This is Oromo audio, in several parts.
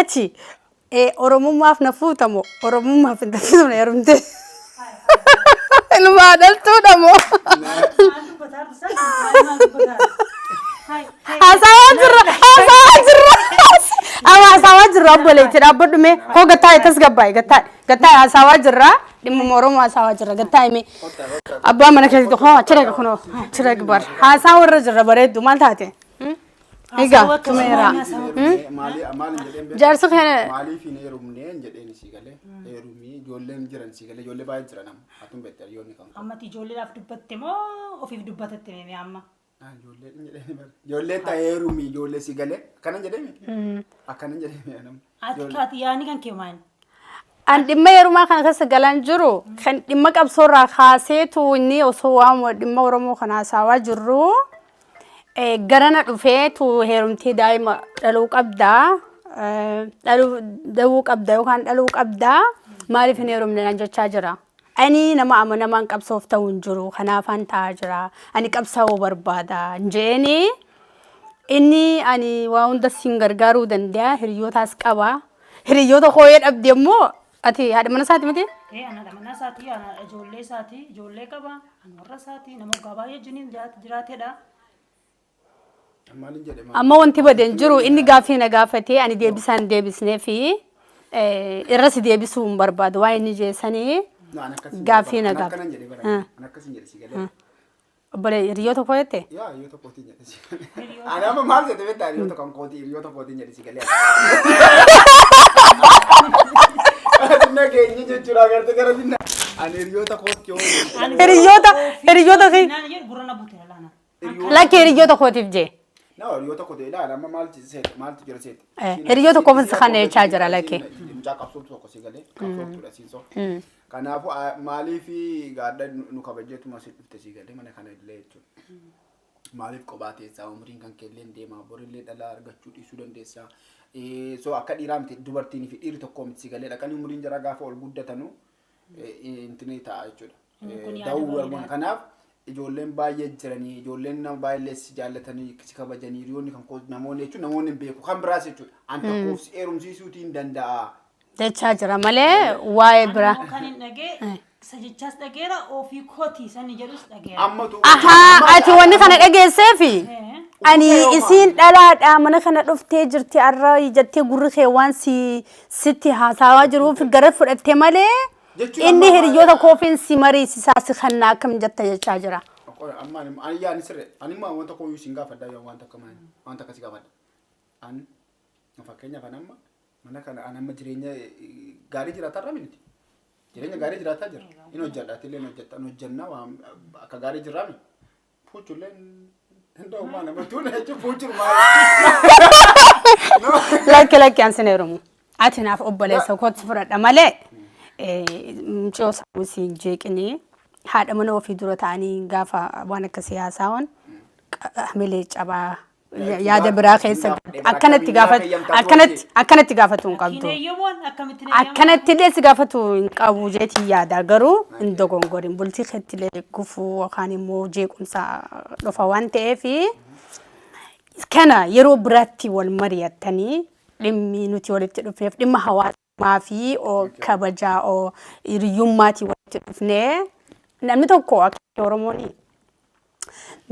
achi oromummaaf na fuutamo oromummaaf hin taasisu na yerumte ilma dhaltuudha moo Asawa jirra obboleetti dhaabbadume koo gattaa'e tas gabbaa'e gattaa'e asawa jirra dhimma oromoo asawa jirra gattaa'e mee abbaa mana keessatti koo achirra kunoo achirra bar haasaa warra jirra bareeddu maal taate egaa tumeera jaarsa kana maaliif hin heerumneen jedheen si galee heerumii ijoolleen jiran si galee ijoollee baay'ee jiran atun beektaa yoonni kan ammati ijoolleedhaaf dubbatte moo ofiif dubbatatte mee amma ijoollee ta'ee heerumii ijoollee si galee akkanan jedhame akkanan jedhame anam ati yaani kan kee maani an dhimma heerumaa kana keessa galan jiru kan dhimma qabsoorraa kaaseetu inni osoo waamu dhimma oromoo kana haasawaa jirru garana dhufeetu heerumtee daa'ima dhaluu qabdaa dhaluu qabda yookaan dhaluu qabdaa maaliif hin heerumne nan jechaa jira. Ani nama amanamaan qabsoof ta'uu hin jiru kanaafan ta'aa jira ani qabsaa'uu barbaada jeeni inni ani waa hunda siin gargaaruu danda'a hiriyootaas qaba hiriyoota kooyee dhabde immoo ati haadha mana isaati miti? Ana mana isaati ana ijoollee qaba ana warra isaati nama gabaayee jiniin jiraateedha. Amma wanti badeen jiru inni gaaffii na gaafatee ani deebisaan deebisnee fi irras deebisuu hin barbaadu waa inni jeessanii gaaffii na gaafate. Obbolee hiriyoota koo jette? Yaa hiriyoota kootii jedhe si galee. Ani amma maal jedhe beektaa hiriyoota kan kootii hiriyoota kootii jedhe si galee. Atinna keenya jechuudha agartee gara dinna. Ani hiriyoota kootii yoo. Hiriyoota fi. Gurra na buutee laana. Lakkee hiriyoota kootiif jee. No, hiriyoota kootii ilaala amma maaltu jira seeti. Hiriyoota koofis kan jechaa jira lakkee. Mucaa qabsoomtu tokko si galee qabsoomtuudha siinsoo. Kanaafuu maaliif gaadha nu kabajeetu masii dhufte si galee mana kana illee jechuudha. Maaliif kophaa teessaa umriin kan keelleen deemaa borillee dhalaa argachuu dhiisuu dandeessaa. So akka dhiiraa miti dubartiin fi dhiirri tokko miti si galee dhaqanii umriin jara gaafa ol guddatanu intinii ta'a jechuudha. Da'uu warmaan kanaaf ijoolleen baay'ee jiranii ijoolleen nama baay'ee si jaallatanii si kabajanii hiriyoonni kan namoonni jechuudha namoonni hin beeku kan biraas jechuudha. An tokkoof heerumsiisuutii hin danda'a. Jechaa jira malee waa'ee biraa. Kan hin dhagee sajichaas dhageera ofii kootii sani jedhus dhageera. Ammatu. Ahaa ati wanni kana dhageesseefi ani isiin dhalaadha mana kana dhuftee jirti arra jettee gurri kee waan sitti haasawaa jiruuf gara fudhattee malee inni hiriyoota koofiin si mariisisaa si kannaa akkam jetta jechaa jira. Amma ani yaani sirre ani ma wanta koo yuusin gaafadha yoo wanta akkamaani wanta akkasii gaafadha. An fakkeenyaaf amma mana kana amma jireenya gaarii jiraataa irra miti. Jireenya gaarii jiraataa jira. Inni hojjedhaati illee hojjennaa akka gaarii jirraa miti. Fuuchullee hunda uumaa nama tuula jechuun fuuchul maal. Lakki ansin heerumu. Ati naaf obboleessa kootti fudhadha malee mucoo saawusii jeeqinii haadha mana ofii dura ta'anii gaafa waan akka siyaasaawwan hamilee cabaa yaada biraa keessa akkanatti gaafatu hin qabdu. Akkanatti illee si gaafatu hin qabu jeetii yaada garuu hin dogongorin bultii keetti illee gufuu yookaan immoo jeequmsa dhufa waan ta'eef kana yeroo biraatti wal mari'attanii dhimmi nuti walitti dhufneef dhimma hawaasummaa fi kabajaa hiriyyummaatii walitti dhufnee namni tokko akka Oromoon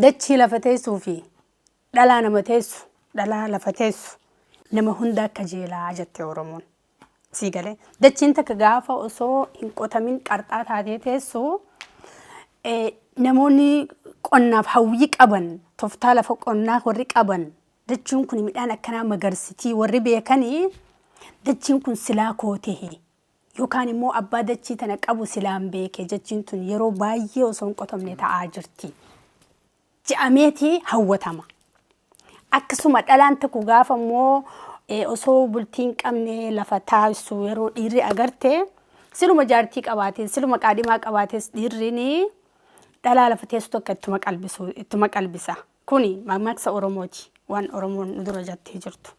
dachii lafa teessuu fi dhalaa nama teessu dhalaa lafa teessu nama hunda akka jeelaa jette Oromoon. Si galee dachiin takka gaafa osoo hin qotamin qarxaa taatee teessu namoonni qonnaaf hawwii qaban toftaa lafa qonnaa warri qaban dachiin kun midhaan akkanaa magarsitii warri beekanii dachiin kun silaa kootee yookaan immoo abbaa dachii tana qabu silaan beeke dachiin tun yeroo baay'ee osoo hin qotamne ta'aa jirti. Je'ameetii hawwatama. Akkasuma dhalaan tokko gaafa immoo osoo bultiin qabne lafa taasisu yeroo dhiirri agarte siluma jaartii qabaate siluma qaadhimaa qabaates dhiirrini dhalaa lafa teessu tokko ittuma qalbisa. Kuni mammaaksa Oromooti waan Oromoon dura jettee jirtu.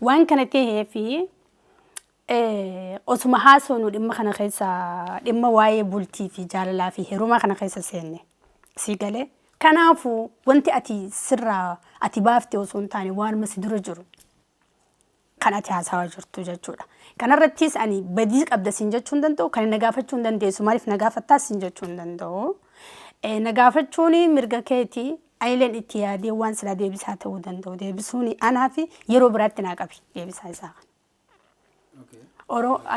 Waan kana ta'ee fi osuma haasofnu dhimma kana keessa dhimma waa'ee bultii fi jaalalaa fi heerumaa kana keessa seenne si galee. Kanaafu wanti ati sirraa ati baafte osoo hin taane waan mas dura jiru. kan ati haasawaa jirtu jechuudha. Kanarrattis ani badii qabda siin jechuu hin danda'u, kan na gaafachuu hin dandeessu maaliif na gaafattaas siin jechuu hin danda'u. Na gaafachuun mirga keetii ayileen itti yaadee waan sila deebisaa ta'uu danda'u. Deebisuun anaa fi yeroo biraatti naa qabi deebisaa isaa.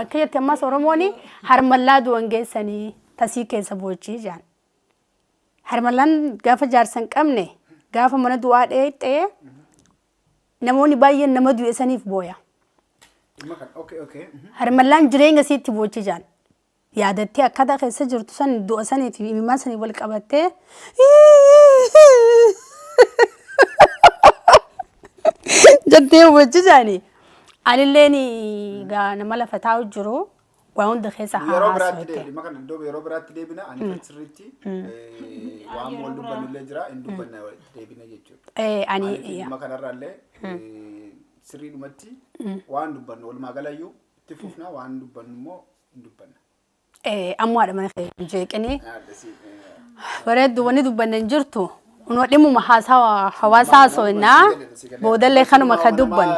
Akka jetti ammas Oromoon harmallaa du'an geessanii tasii keessa boochii jaan. Harmallaan gaafa jaarsan qabne gaafa mana du'aa dheettee namoonni baay'een nama du'e saniif booya. Harmallaan jireenya isiitti boochii jaan. Yaadattee akkaataa keessa jirtu san du'a sanii fi imimmaan sanii wal qabattee jettee boochii jaanii. Anilleen nama lafa taa'u jiru waan hunda keessa haasawate. Yeroo biraatti deebina ani kan sirriitti waan wal dubbannullee jira hin dubbanna deebina jechuudha. Ani dhimma kanarraallee sirriidhumatti waan dubbannu walumaa galayyuu itti fufna waan dubbannu immoo hin dubbanna. Ammaadha mana keenya jeeqanii bareeddu wanni dubbanna hin jirtu. Unoo dhimmuma hawaasaa haasawannaa boodallee kanuma kan dubbannu.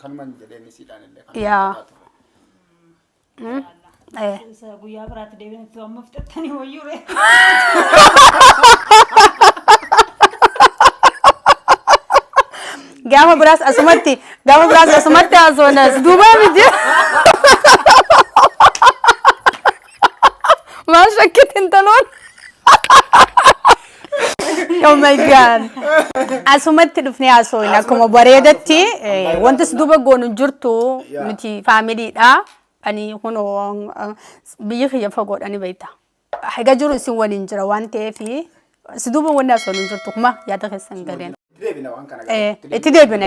Kanuma jedhee siidhaan illee kan yaa guyyaa biraatti deebiin amma fixattanii wayyuu gaafa biraas asumatti haasawnas duubaa miti maal shakkitiin taloon. Oh my God. Asumatti dhufnee haasawin akkuma bareedatti wanti duuba goonu jirtu nuti faamiliidha. Ani kunoo biyya kiyya fagoodhani beekta. Haga jiru isin waliin jira waan ta'eef si duuba wanni haasawin jirtu kuma yaada keessan galeen. Itti deebina.